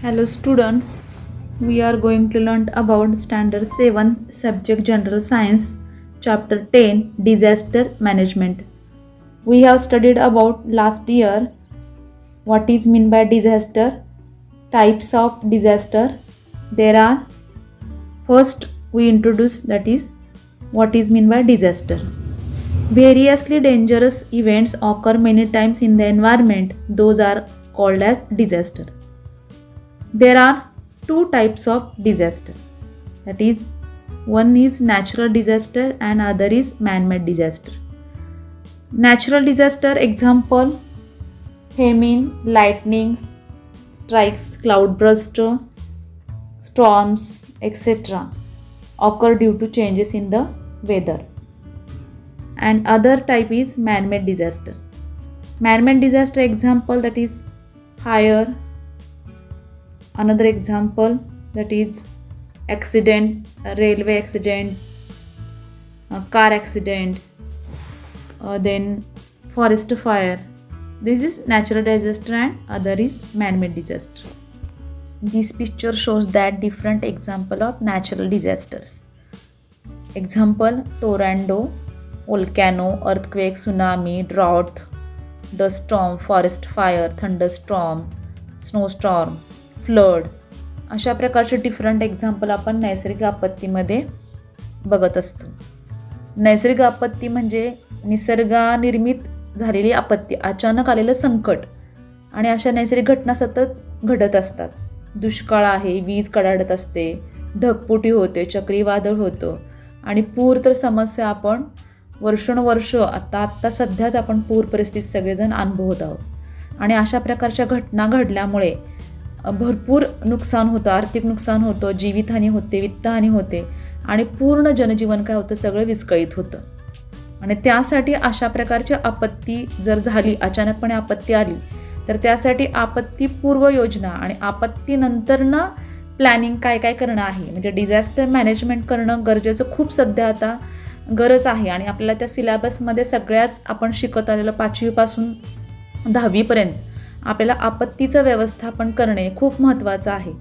Hello students, we are going to learn about Standard 7 Subject General Science Chapter 10 Disaster Management. We have studied about last year what is meant by disaster, types of disaster. There are first we introduce that is what is meant by disaster. Variously dangerous events occur many times in the environment. Those are called as disaster. There are two types of disaster, that is one is natural disaster and other is man-made disaster. Natural disaster example: famine, lightning strikes, cloudburst, storms, etc. occur due to changes in the weather. And other type is man-made disaster. Man-made disaster example, that is fire. Another example, that is accident, railway accident, car accident, then forest fire. This is natural disaster and other is man-made disaster. This picture shows that different example of natural disasters. Example: tornado, volcano, earthquake, tsunami, drought, dust storm, forest fire, thunderstorm, snowstorm, flood. अशा प्रकारचे different example आपण नैसर्गिक आपत्तीमध्ये बघत असतो. नैसर्गिक आपत्ती म्हणजे निसर्गानिर्मित झालेली आपत्ती, अचानक आलेलं संकट, आणि अशा नैसर्गिक घटना सतत घडत असतात. दुष्काळ आहे, वीज कडाडत असते, ढगफुटी होते, चक्रीवादळ होतं आणि पूर तर समस्या आपण वर्षानुवर्ष आत्ता सध्याच आपण पूर परिस्थिती सगळेजण अनुभवत आहोत. आणि अशा प्रकारच्या घटना घडल्यामुळे भरपूर नुकसान होतं, आर्थिक नुकसान होतं, जीवितहानी होते, वित्तहानी होते आणि पूर्ण जनजीवन काय होतं, सगळं विस्कळीत होतं. आणि त्यासाठी अशा प्रकारची आपत्ती जर झाली, अचानकपणे आपत्ती आली, तर त्यासाठी आपत्ती पूर्व योजना आणि आपत्तीनंतरनं प्लॅनिंग काय काय करणं आहे, म्हणजे डिझास्टर मॅनेजमेंट करणं गरजेचं खूप सध्या आता गरज आहे. आणि आपल्याला त्या सिलेबसमध्ये सगळ्याच आपण शिकत आलेलं 5वीपासून 10वीपर्यंत आपल्याला आपत्तीचं व्यवस्थापन करणे खूप महत्त्वाचं आहे.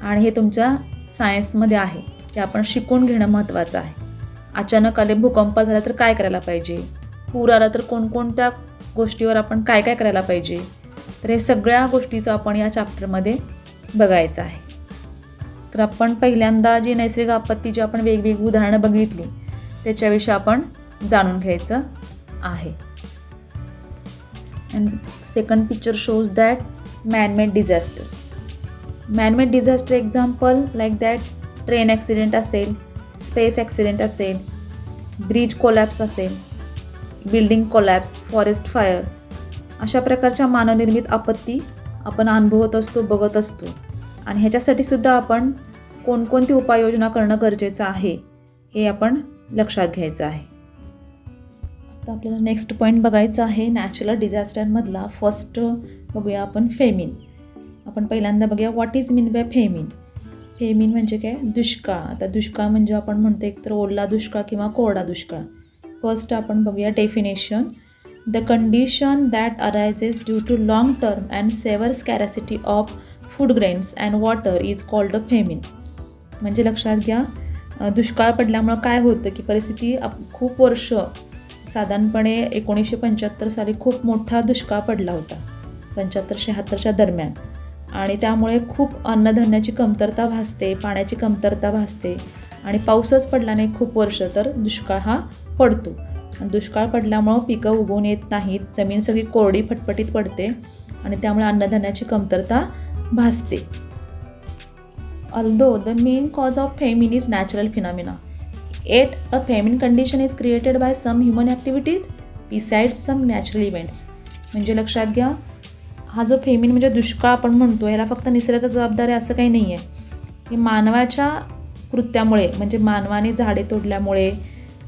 आणि हे तुमच्या सायन्समध्ये आहे, ते आपण शिकून घेणं महत्त्वाचं आहे. अचानक आले, भूकंप झाला तर काय करायला पाहिजे, पूर आला तर कोणकोणत्या गोष्टीवर आपण काय काय करायला पाहिजे, तर हे सगळ्या गोष्टीचं आपण या चॅप्टरमध्ये बघायचं आहे. तर आपण पहिल्यांदा जी नैसर्गिक आपत्ती जी आपण वेगवेगळी उदाहरणं बघितली त्याच्याविषयी आपण जाणून घ्यायचं आहे. And second picture shows that man-made disaster. Man-made disaster example like that train accident असेल, space accident असेल, bridge collapse असेल, building collapse, forest fire. अशा प्रकारच्या मानवनिर्मित आपत्ती आपण अनुभवत असतो, बघत असतो. आणि ह्याच्यासाठी सुद्धा आपण कोणकोणती उपाययोजना करणं गरजेचं आहे हे आपण लक्षात घ्यायचं आहे. तर आपल्याला नेक्स्ट पॉईंट बघायचं आहे नॅचरल डिझास्टरमधला. फर्स्ट बघूया आपण फेमिन. आपण पहिल्यांदा बघूया what is mean by famine. Famine म्हणजे काय, दुष्काळ. आता दुष्काळ म्हणजे आपण म्हणतो एक तर ओला दुष्काळ किंवा कोरडा दुष्काळ. फर्स्ट आपण बघूया definition. The condition that arises due to long term and severe scarcity of food grains and water is called a famine. म्हणजे लक्षात घ्या, दुष्काळ पडल्यामुळं काय होतं की परिस्थिती खूप वर्ष, साधारणपणे 1975 साली खूप मोठा दुष्काळ पडला होता 75-76च्या दरम्यान. आणि त्यामुळे खूप अन्नधान्याची कमतरता भासते, पाण्याची कमतरता भासते आणि पाऊसच पडला नाही खूप वर्ष तर दुष्काळ हा पडतो. आणि दुष्काळ पडल्यामुळं पिकं उगवून येत नाहीत, जमीन सगळी कोरडी फटफटीत पडते आणि त्यामुळे अन्नधान्याची कमतरता भासते. Although the main cause of famine is natural phenomena, yet a famine condition is created by some human activities besides some natural events. म्हणजे लक्षात घ्या, हा जो फेमिन म्हणजे दुष्काळ आपण म्हणतो, याला फक्त निसर्ग जबाबदार आहे असं काही नाही आहे. हे मानवाच्या कृत्यामुळे, म्हणजे मानवाने झाडे तोडल्यामुळे,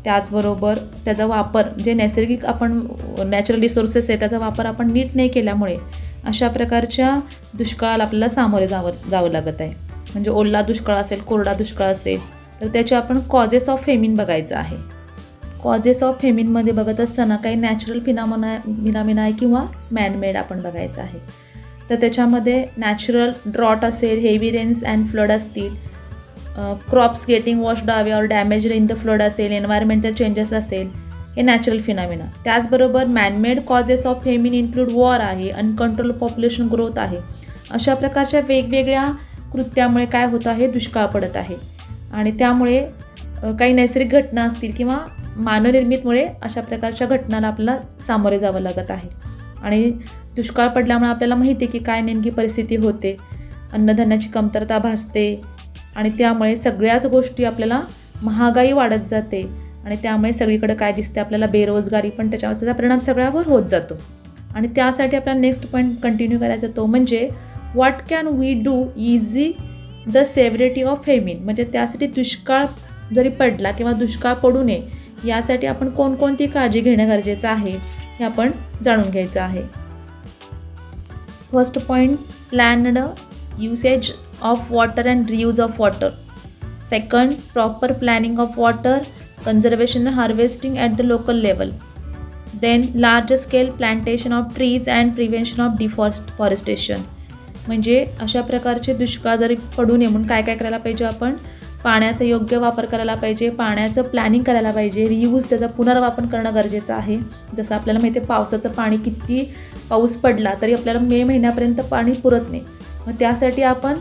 त्याचबरोबर त्याचा वापर जे नैसर्गिक आपण नॅचरल रिसोर्सेस आहे त्याचा वापर आपण नीट नाही केल्यामुळे अशा प्रकारच्या दुष्काळाला आपल्याला सामोरे जावं लागत आहे. म्हणजे ओला दुष्काळ असेल, कोरडा दुष्काळ असेल, तर त्याचे आपण कॉजेस ऑफ फेमिन बघायचं आहे. कॉजेस ऑफ फेमिनमध्ये बघत असताना काही नॅचरल फिनॉमिना आहे किंवा मॅनमेड आपण बघायचं आहे. तर त्याच्यामध्ये नॅचरल ड्रॉट असेल, हेवी रेन्स अँड फ्लड असतील, crops getting washed away or damaged in the flood असेल, एन्व्हायरमेंटल चेंजेस असेल, हे नॅचरल फिनॉमिना. त्याचबरोबर manmade causes of famine include war आहे, अनकंट्रोल पॉप्युलेशन ग्रोथ आहे. अशा प्रकारच्या वेगवेगळ्या कृत्यामुळे काय होत आहे, दुष्काळ पडत आहे. आणि त्यामुळे काही नैसर्गिक घटना असतील किंवा मानवनिर्मितमुळे अशा प्रकारच्या घटनांना आपल्याला सामोरे जावं लागत आहे. आणि दुष्काळ पडल्यामुळे आपल्याला माहिती आहे की काय नेमकी परिस्थिती होते, अन्नधान्याची कमतरता भासते आणि त्यामुळे सगळ्याच गोष्टी आपल्याला महागाई वाढत जाते आणि त्यामुळे सगळीकडे काय दिसते आपल्याला, बेरोजगारी पण त्याचा परिणाम सगळ्यावर होत जातो. आणि त्यासाठी आपल्याला नेक्स्ट पॉईंट कंटिन्यू करायचा तो म्हणजे what can we do ease the severity of famine. म्हणजे त्यासाठी दुष्काळ जरी पडला किंवा दुष्काळ पडू नये यासाठी आपण कोणकोणती काळजी घेणं गरजेचं आहे हे आपण जाणून घ्यायचं आहे. First point, planned usage of water and reuse of water. Second, proper planning of water conservation and harvesting at the local level. Then large scale plantation of trees and prevention of deforestation. म्हणजे अशा प्रकारचे दुष्काळ जरी पडू नये म्हणून काय काय करायला पाहिजे, आपण पाण्याचा योग्य वापर करायला पाहिजे, पाण्याचं प्लॅनिंग करायला पाहिजे, रियूज त्याचा पुनर्वापर करणं गरजेचं आहे. जसं आपल्याला माहिती आहे पावसाचं पाणी किती पाऊस पडला तरी आपल्याला मे महिन्यापर्यंत पाणी पुरत नाही. मग त्यासाठी आपण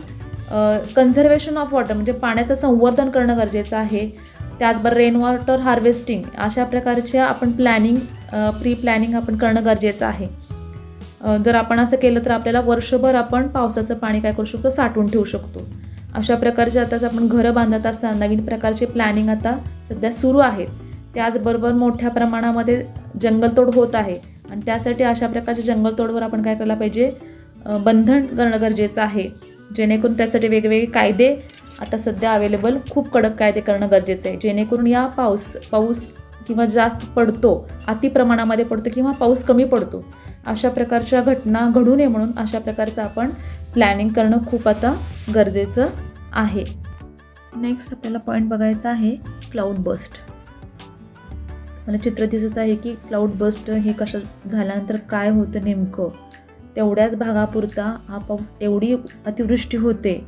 कन्झर्वेशन ऑफ वॉटर म्हणजे पाण्याचं संवर्धन करणं गरजेचं आहे. त्याचबरोबर रेन वॉटर हार्वेस्टिंग अशा प्रकारच्या आपण प्री प्लॅनिंग आपण करणं गरजेचं आहे. जर आपण असं केलं तर आपल्याला वर्षभर आपण पावसाचं पाणी काय करू शकतो, साठवून ठेवू शकतो. अशा प्रकारचे आताच आपण घरं बांधत असताना नवीन प्रकारचे प्लॅनिंग आता सध्या सुरू आहेत. त्याचबरोबर मोठ्या प्रमाणामध्ये जंगलतोड होत आहे आणि त्यासाठी अशा प्रकारच्या जंगलतोडवर आपण काय करायला पाहिजे, बंधन करणं गरजेचं आहे. जेणेकरून त्यासाठी वेगवेगळे कायदे आता सध्या अवेलेबल, खूप कडक कायदे करणं गरजेचं आहे. जेणेकरून या पाऊस किंवा जास्त पडतो, अति प्रमाणामध्ये पडतो किंवा पाऊस कमी पडतो अशा प्रकारच्या घटना घडू नये म्हणून अशा प्रकारचं आपण प्लॅनिंग करणं खूप आता गरजेचं आहे. नेक्स्ट आपल्याला पॉईंट बघायचा आहे क्लाउड बस्ट. मला चित्र दिसत आहे की क्लाउड बस्ट हे कसं झाल्यानंतर काय होतं नेमकं. तेवढ्याच भागापुरता हा पाऊस एवढी अतिवृष्टी होते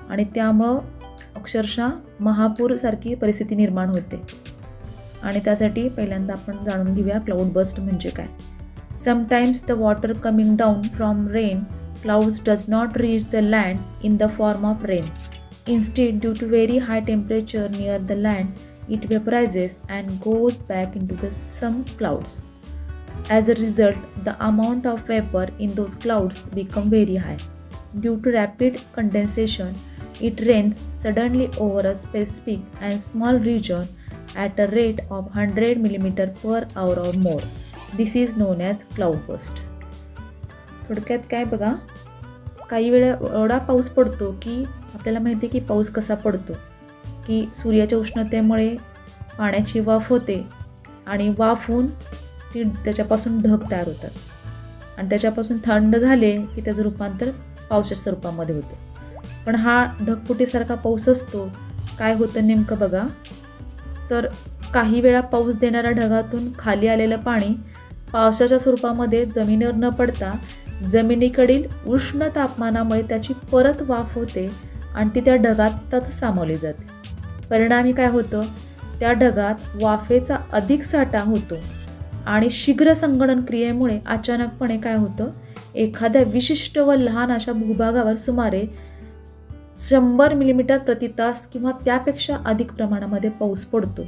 आणि त्यामुळं अक्षरशः महापूरसारखी परिस्थिती निर्माण होते. आणि त्यासाठी पहिल्यांदा आपण जाणून घेऊया क्लाउड बस्ट म्हणजे काय. Sometimes the water coming down from rain clouds does not reach the land in the form of rain. Instead due to very high temperature near the land it vaporises and goes back into the some clouds. As a result, the amount of vapor in those clouds become very high. Due to rapid condensation, it rains suddenly over a specific and small region at a rate of 100 mm per hour or more. This is known as cloud burst. थोडक्यात काय बघा, काही वेळा एवढा पाऊस पडतो की आपल्याला माहिती आहे की पाऊस कसा पडतो की सूर्याच्या उष्णतेमुळे पाण्याची वाफ होते आणि वाफ होऊन ती त्याच्यापासून ढग तयार होतात आणि त्याच्यापासून थंड झाले की त्याचं रूपांतर पावसाच्या स्वरूपामध्ये होतं. पण हा ढगफुटीसारखा पाऊस असतो. काय होतं नेमकं बघा, तर काही वेळा पाऊस देणाऱ्या ढगातून खाली आलेलं पाणी पावसाच्या स्वरूपामध्ये जमिनीवर न पडता जमिनीकडील उष्ण तापमानामुळे त्याची परत वाफ होते आणि ती त्या ढगात सामावली जाते. परिणामी काय होतं, त्या ढगात वाफेचा अधिक साठा होतो आणि शीघ्र संगणन क्रियेमुळे अचानकपणे काय होतं, एखाद्या विशिष्ट व लहान अशा भूभागावर सुमारे 100 मिलीमीटर प्रति तास किंवा त्यापेक्षा अधिक प्रमाणामध्ये पाऊस पडतो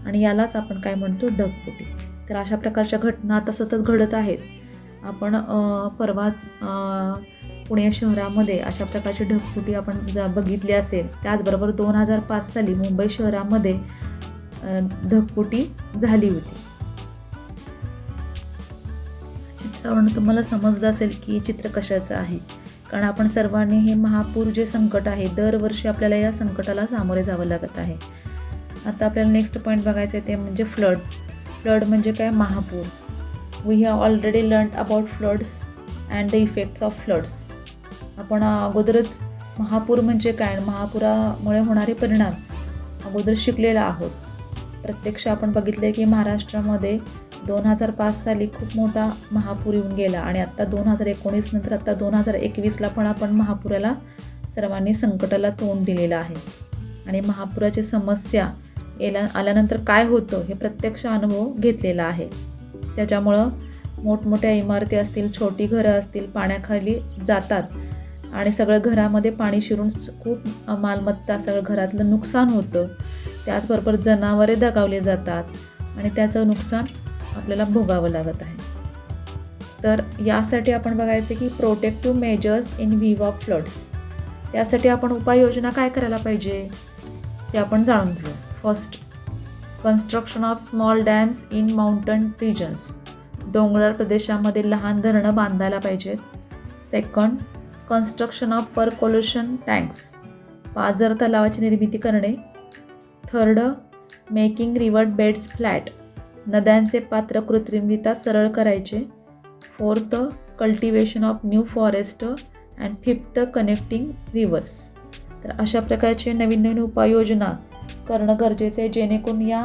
आणि यालाच आपण काय म्हणतो, ढगफुटी. तर अशा प्रकारच्या घटना आता सतत घडत आहेत. आपण परवाच पुणे शहरामध्ये अशा प्रकारची ढगफुटी आपण बघितली असेल. त्याचबरोबर 2005 साली मुंबई शहरामध्ये ढगफुटी झाली होती. चित्रावरून तुम्हाला समजलं असेल की चित्र कशाचं आहे, कारण आपण सर्वांनी हे महापूर जे संकट आहे दरवर्षी आपल्याला या संकटाला सामोरे जावं लागत आहे. आता आपल्याला नेक्स्ट पॉईंट बघायचं आहे ते म्हणजे फ्लड. फ्लड म्हणजे काय, महापूर. We have already learn about floods and the effects of floods. आपण अगोदरच महापूर म्हणजे काय, महापुरामुळे होणारे परिणाम अगोदर शिकलेला आहोत. प्रत्यक्ष आपण बघितले की महाराष्ट्रामध्ये 2005 साली खूप मोठा महापूर येऊन गेला आणि आत्ता 2019 नंतर आत्ता 2021ला पण आपण महापुराला सर्वांनी संकटाला तोंड दिलेलं आहे. आणि महापुराची समस्या आल्यानंतर काय होतं हे प्रत्यक्ष अनुभव घेतलेला आहे. त्याच्यामुळं मोठमोठ्या इमारती असतील, छोटी घरं असतील, पाण्याखाली जातात आणि सगळं घरामध्ये पाणी शिरून खूप मालमत्ता, सगळं घरातलं नुकसान होतं. त्याचबरोबर जनावरे दगावले जातात आणि त्याचं नुकसान आपल्याला भोगावं लागत आहे. तर यासाठी आपण बघायचं की protective measures in view of floods. त्यासाठी आपण उपाययोजना काय करायला पाहिजे ते आपण जाणून घेऊ. First, construction of small dams in mountain regions. डोंगराळ प्रदेशामध्ये लहान धरणं बांधायला पाहिजेत. Second, construction of percolation tanks. पाझर तलावाची निर्मिती करणे. Third, making river beds flat. नद्यांचे पात्र कृत्रिमरित्या सरळ करायचे. Fourth, cultivation of new forest. And fifth, connecting rivers. तर अशा प्रकारचे नवीन नवीन उपाययोजना करणं गरजेचं आहे, जेणेकरून या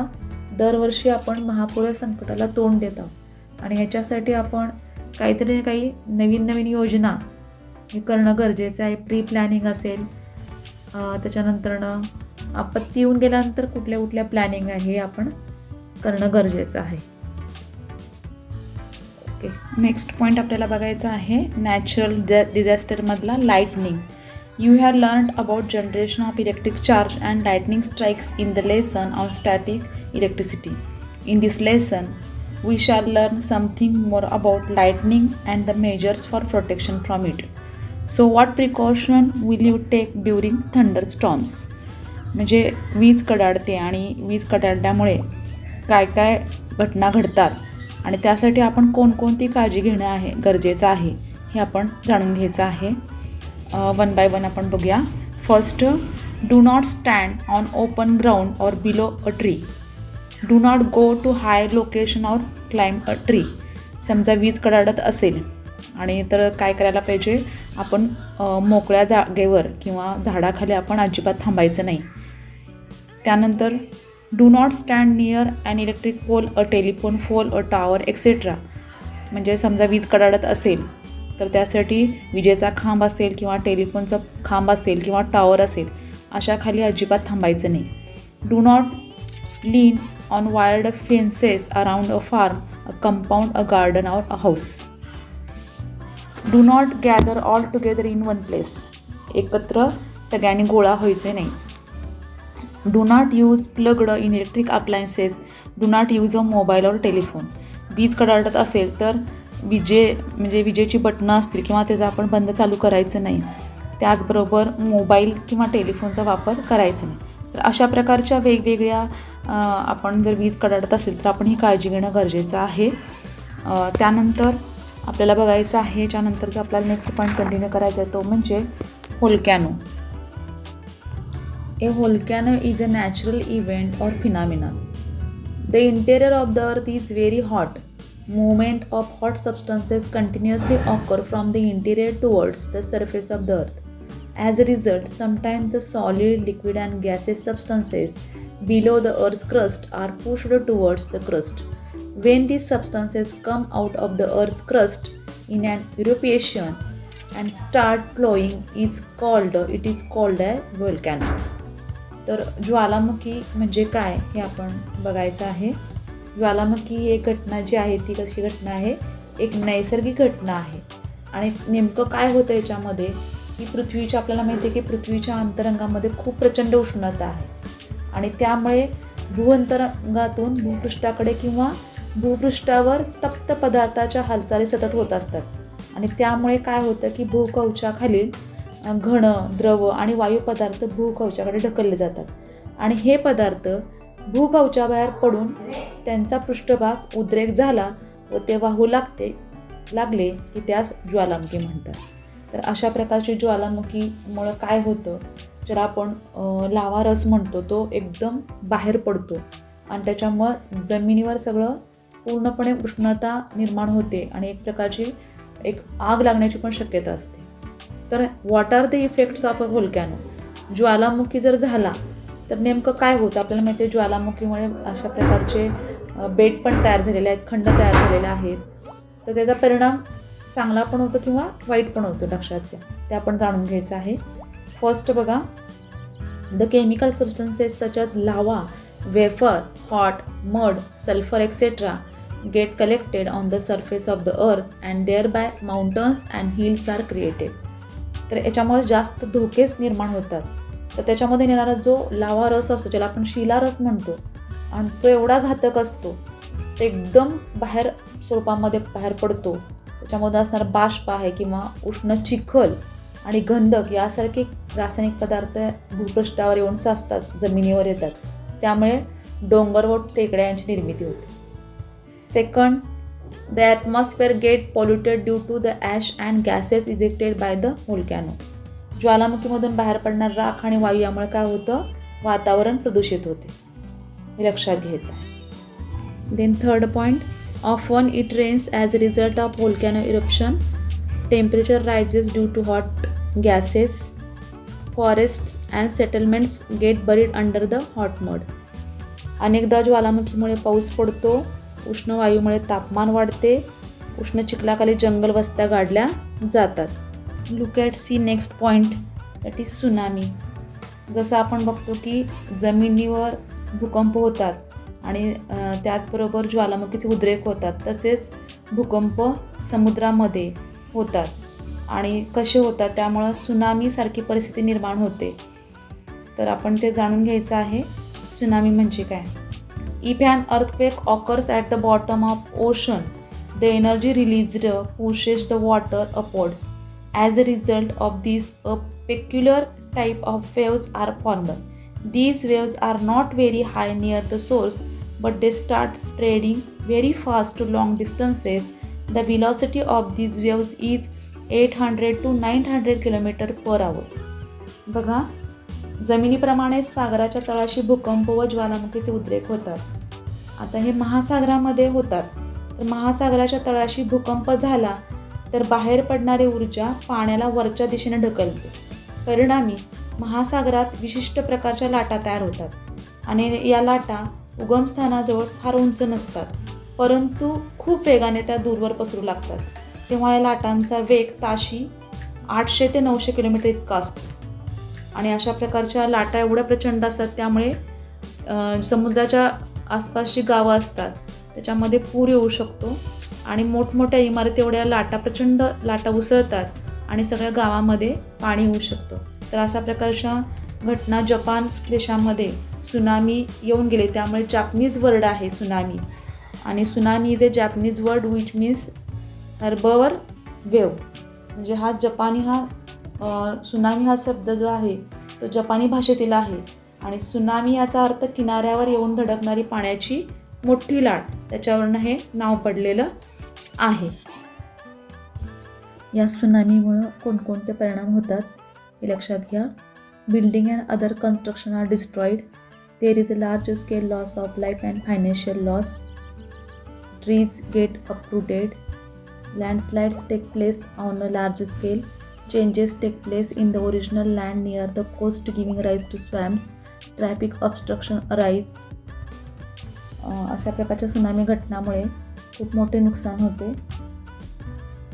दरवर्षी आपण महापूर संकटाला तोंड देत आहोत आणि ह्याच्यासाठी आपण काहीतरी काही नवीन नवीन योजना हे करणं गरजेचं आहे. प्री प्लॅनिंग असेल, त्याच्यानंतरनं आपत्ती येऊन गेल्यानंतर कुठल्या कुठल्या प्लॅनिंग आहे हे आपण करणं गरजेचं आहे. ओके, नेक्स्ट पॉईंट आपल्याला बघायचा आहे नॅचरल डिझास्टरमधला lightning. You have learned about generation of electric charge and lightning strikes in the lesson on static electricity. In this lesson, we shall learn something more about lightning and the measures for protection from it. So what precaution will you take during thunderstorms? म्हणजे वीज कडाडते आणि वीज कडाडल्यामुळे काय काय घटना घडतात आणि त्यासाठी आपण कोणकोणती काळजी घेणं आहे गरजेचं आहे हे आपण जाणून घ्यायचं आहे. वन बाय वन आपण बघूया. First, do not stand on open ground or below a tree. Do not go to high location or climb a tree. समजा वीज कडाडत असेल आणि तर काय करायला पाहिजे, आपण मोकळ्या जागेवर किंवा झाडाखाली आपण अजिबात थांबायचं नाही. त्यानंतर do not stand near an electric pole, a telephone pole, a tower etcetera. म्हणजे समजा वीज कडाडत असेल तर त्यासाठी विजेचा खांब असेल किंवा टेलिफोनचा खांब असेल किंवा टॉवर असेल अशा खाली अजिबात थांबायचं नाही. Do not lean on wired fences around a farm, a compound, a garden or a house. Do not gather all together in one place. एकत्र सगळ्यांनी गोळा व्हायचे नाही. Do not use plugged in electric appliances. Do not use a mobile or telephone. वीज कडाडत असेल तर विजेची बटणं असतील किंवा त्याचा आपण बंद चालू करायचं नाही. त्याचबरोबर मोबाईल किंवा टेलिफोनचा वापर करायचा नाही. तर अशा प्रकारच्या वेगवेगळ्या आपण जर वीज कडाडत असेल तर आपण ही काळजी घेणं गरजेचं आहे. त्यानंतर आपल्याला बघायचं आहे, त्यानंतरचा आपल्याला नेक्स्ट पॉईंट कंटिन्यू करायचा आहे तो म्हणजे volcano. A volcano is a natural event or phenomena. The interior of the earth is very hot. Movement of hot substances continuously occur from the interior towards the surface of the earth. As a result, sometimes the solid, liquid and gaseous substances below the earth's crust are pushed towards the crust. When these substances come out of the earth's crust in an eruption and start flowing, it is called a volcano. तर ज्वालामुखी म्हणजे काय हे आपण बघायचं आहे. ज्वालामुखी ही एक घटना जी आहे ती कशी घटना आहे, एक नैसर्गिक घटना आहे. आणि नेमकं काय होतं याच्यामध्ये की पृथ्वीच्या आपल्याला माहिती आहे की पृथ्वीच्या अंतरंगामध्ये खूप प्रचंड उष्णता आहे आणि त्यामुळे भूअंतरंगातून भूपृष्ठाकडे किंवा भूपृष्ठावर तप्त पदार्थाच्या हालचाली सतत होत असतात आणि त्यामुळे काय होतं की भूकवचाखालील घन, द्रव आणि वायू पदार्थ भूकवचाकडे ढकलले जातात आणि हे पदार्थ भूकवचाबाहेर पडून त्यांचा पृष्ठभाग उद्रेक झाला व ते वाहू लागले की त्यास ज्वालामुखी म्हणतात. तर अशा प्रकारची ज्वालामुखीमुळं काय होतं, ज्याला आपण लावा रस म्हणतो तो एकदम बाहेर पडतो आणि त्याच्यामुळं जमिनीवर सगळं पूर्णपणे उष्णता निर्माण होते आणि एक प्रकारची एक आग लागण्याची पण शक्यता असते. तर what are the effects of a volcano. ज्वालामुखी जर झाला तर नेमकं काय होतं आपल्याला माहिती आहे, ज्वालामुखीमुळे अशा प्रकारचे बेट पण तयार झालेले आहेत, खंड तयार झालेले आहेत. तर त्याचा परिणाम चांगला पण होतो किंवा वाईट पण होतो, लक्षात घ्या. ते आपण जाणून घ्यायचं आहे. फर्स्ट बघा, the chemical substances such as lava, vapour, hot, mud, sulphur etcetera get collected on the surface of the earth and thereby mountains and hills are created. तर याच्यामुळे जास्त धोकेच निर्माण होतात. तर त्याच्यामध्ये येणारा जो लावा रस असतो, ज्याला आपण शिला रस म्हणतो, आणि तो एवढा घातक असतो, तो एकदम बाहेर स्वरूपामध्ये बाहेर पडतो. त्याच्यामध्ये असणारा बाष्प आहे किंवा उष्ण चिखल आणि गंधक यासारखे रासायनिक पदार्थ भूपृष्ठावर येऊन साचतात, जमिनीवर येतात. त्यामुळे डोंगर व टेकड्या यांची निर्मिती होते. Second, the atmosphere get polluted due to the ash and gases ejected by the volcano. ज्वालामुखीमधून बाहेर पडणारा राख आणि वायू यामुळे काय होतं, वातावरण प्रदूषित होते. हे लक्षात घ्यायचं आहे. Then third point, often it rains as a result of volcano eruption. Temperature rises due to hot gases. Forests and settlements get buried under the hot mud. अनेकदा ज्वालामुखीमुळे पाऊस पडतो, उष्ण वायूमुळे तापमान वाढते, उष्ण चिखलाखाली जंगल वस्त्या गाडल्या जातात. Look at see next point, that is tsunami. जसं आपण बघतो की जमिनीवर भूकंप होतात आणि त्याचबरोबर ज्वालामुखीचे उद्रेक होतात, तसेच भूकंप समुद्रामध्ये होतात आणि कसे होतात, त्यामुळं सुनामीसारखी परिस्थिती निर्माण होते. तर आपण ते जाणून घ्यायचं आहे. सुनामी म्हणजे काय? If an earthquake occurs at the bottom of ocean, the energy released pushes the water upwards. As a result of this, a peculiar type of waves are formed. These waves are not very high near the source, but they start spreading very fast to long distances. The velocity of these waves is 800 to 900 km/h. बघा, जमिनीप्रमाणे सागराच्या तळाशी भूकंप व ज्वालामुखीचे उद्रेक होतात. आता हे महासागरामध्ये होतात. तर महासागराच्या तळाशी भूकंप झाला तर बाहेर पडणारी ऊर्जा पाण्याला वरच्या दिशेने ढकलते. परिणामी महासागरात विशिष्ट प्रकारच्या लाटा तयार होतात आणि या लाटा उगमस्थानाजवळ फार उंच नसतात, परंतु खूप वेगाने त्या दूरवर पसरू लागतात. तेव्हा या लाटांचा वेग ताशी 800 ते 900 किलोमीटर इतका असतो. आणि अशा प्रकारच्या लाटा एवढ्या प्रचंड असतात, त्यामुळे समुद्राच्या आसपासची गावं असतात त्याच्यामध्ये पूर येऊ शकतो आणि मोठमोठ्या इमारती एवढ्या प्रचंड लाटा उसळतात आणि सगळ्या गावामध्ये पाणी येऊ शकतं. तर अशा प्रकारच्या घटना जपान देशामध्ये सुनामी येऊन गेले. त्यामुळे जापनीज वर्ड आहे सुनामी, आणि tsunami is a Japanese word which means harbour wave. म्हणजे हा जपानी सुनामी हा शब्द जो आहे तो जपानी भाषेतील आहे आणि सुनामी याचा अर्थ किनाऱ्यावर येऊन धडकणारी पाण्याची मोठी लाट, त्याच्यावरनं हे नाव पडलेलं आहे. या सुनामीमुळं कोणकोणते परिणाम होतात हे लक्षात घ्या. Building and other construction are destroyed. There is a large scale loss of life and financial loss. Trees get uprooted. Landslides take place on a large scale. Changes take place in the original land near the coast, giving rise to swamps. Traffic obstruction arise. अशा प्रकारच्या tsunami घटनामुळे खूप मोठे नुकसान होते.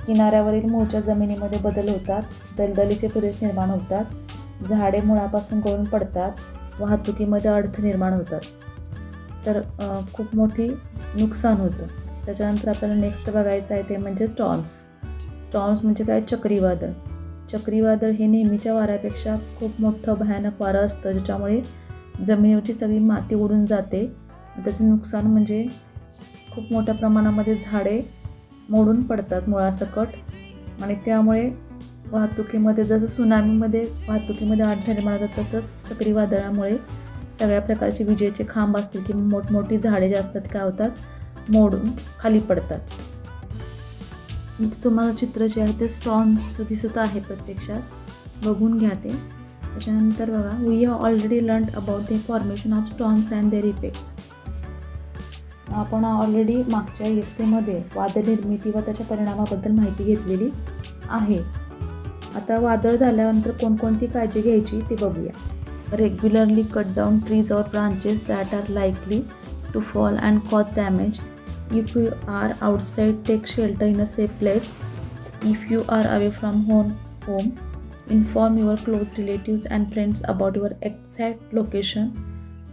किनाऱ्यावरील मूळच्या जमिनीमध्ये बदल होतात. दलदलीचे प्रदेश निर्माण होतात. झाडे मुळापासून गळून पडतात. वाहतुकीमध्ये अडथळे निर्माण होतात. तर खूप मोठी नुकसान होतं. त्याच्यानंतर आपल्याला नेक्स्ट बघायचं आहे ते म्हणजे स्टॉर्म्स. स्टॉर्म्स म्हणजे काय? चक्रीवादळ. चक्रीवादळ हे नेहमीच्या वाऱ्यापेक्षा खूप मोठं भयानक वारं असतं, ज्याच्यामुळे जमिनीवरची सगळी माती उडून जाते. त्याचं नुकसान म्हणजे खूप मोठ्या प्रमाणामध्ये झाडे मोडून पडतात मुळासकट आणि त्यामुळे वाहतुकीमध्ये जसं सुनामीमध्ये वाहतुकीमध्ये अडथळे निर्माण होतात, तसंच चक्रीवादळामुळे सगळ्या प्रकारचे विजेचे खांब असतील किंवा मोठमोठी झाडे जे असतात काय होतात, मोडून खाली पडतात. तुम्हाला चित्र जे आहे ते स्टॉर्म्स दिसत आहे, प्रत्यक्षात बघून घ्या ते. त्याच्यानंतर बघा, we have already learned about the formation of storms and their effects. आपण ऑलरेडी मागच्या इयत्तेमध्ये वादळ निर्मिती व त्याच्या परिणामाबद्दल माहिती घेतलेली आहे. आता वादळ झाल्यानंतर कोणकोणती काळजी घ्यायची ते बघूया. Regularly cut down trees or branches that are likely to fall and cause damage. If you are outside, take shelter in a safe place. If you are away from home, inform your close relatives and friends about your exact location.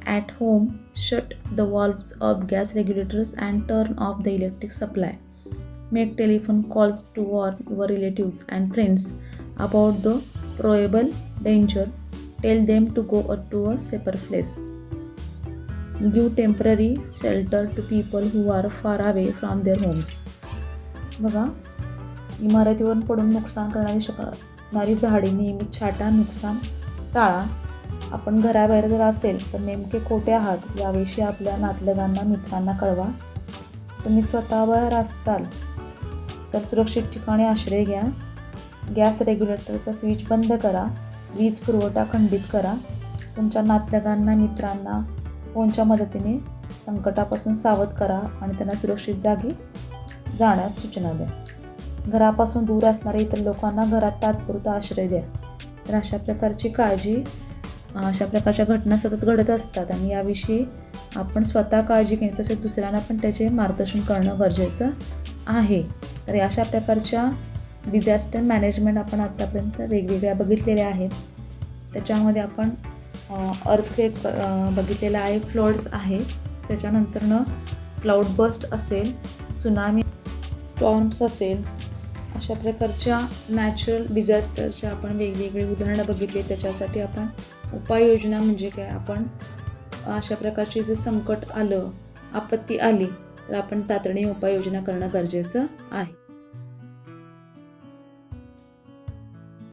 At home, shut the valves of gas regulators and turn off the electric supply. Make telephone calls to warn your relatives and friends about the probable danger. Tell them to go to a safer place. Give temporary shelter to people who are far away from their homes. बघा, इमारतीवरून पडून नुकसान करणारी झाडे नियमित छाटा, नुकसान टाळा. आपण घराबाहेर जर असेल तर नेमके कोठे आहात याविषयी आपल्या नातलगांना, मित्रांना कळवा. तुम्ही स्वतः बाहेर असताल तर सुरक्षित ठिकाणी आश्रय घ्या. गॅस रेग्युलेटरचा स्विच बंद करा. वीज पुरवठा खंडित करा. तुमच्या नातलगांना, मित्रांना फोनच्या मदतीने संकटापासून सावध करा आणि त्यांना सुरक्षित जागी जाण्यास सूचना द्या. घरापासून दूर असणाऱ्या इतर लोकांना घरात तात्पुरता आश्रय द्या. तर अशा प्रकारच्या घटना सतत घडत असतात आणि याविषयी आपण स्वतः काळजी घेणे तसेच दुसऱ्यांना पण त्याचे मार्गदर्शन करणं गरजेचं आहे. तर अशा प्रकारच्या डिझास्टर मॅनेजमेंट आपण आत्तापर्यंत वेगवेगळ्या बघितलेल्या आहेत. त्याच्यामध्ये आपण अर्थक्वेक बघितलेला आहे, फ्लड्स आहे, त्याच्यानंतरनं क्लाउड बस्ट असेल, सुनामी, स्टॉर्म्स असेल, अशा प्रकारच्या नॅचरल डिझास्टरच्या आपण वेगवेगळी उदाहरणं बघितली. त्याच्यासाठी आपण उपाययोजना म्हणजे काय, आपण अशा प्रकारची जर संकट आलं, आपत्ती आली तर आपण तातडीने उपाययोजना करणं गरजेचं आहे.